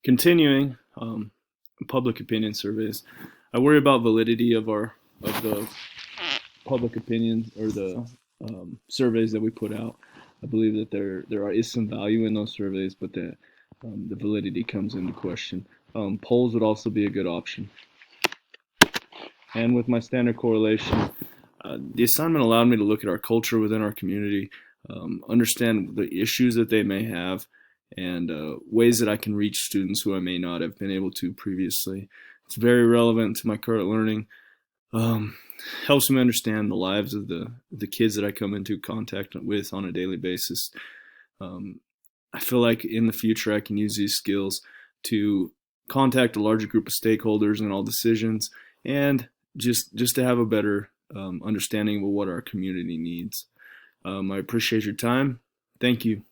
Continuing public opinion surveys, I worry about validity of the public opinions or the surveys that we put out. I believe that is some value in those surveys, but the validity comes into question. Polls would also be a good option. And with my standard correlation, the assignment allowed me to look at our culture within our community, understand the issues that they may have, and ways that I can reach students who I may not have been able to previously. It's very relevant to my current learning. Helps me understand the lives of the kids that I come into contact with on a daily basis. I feel like in the future I can use these skills to contact a larger group of stakeholders in all decisions, and just to have a better understanding of what our community needs. I appreciate your time. Thank you.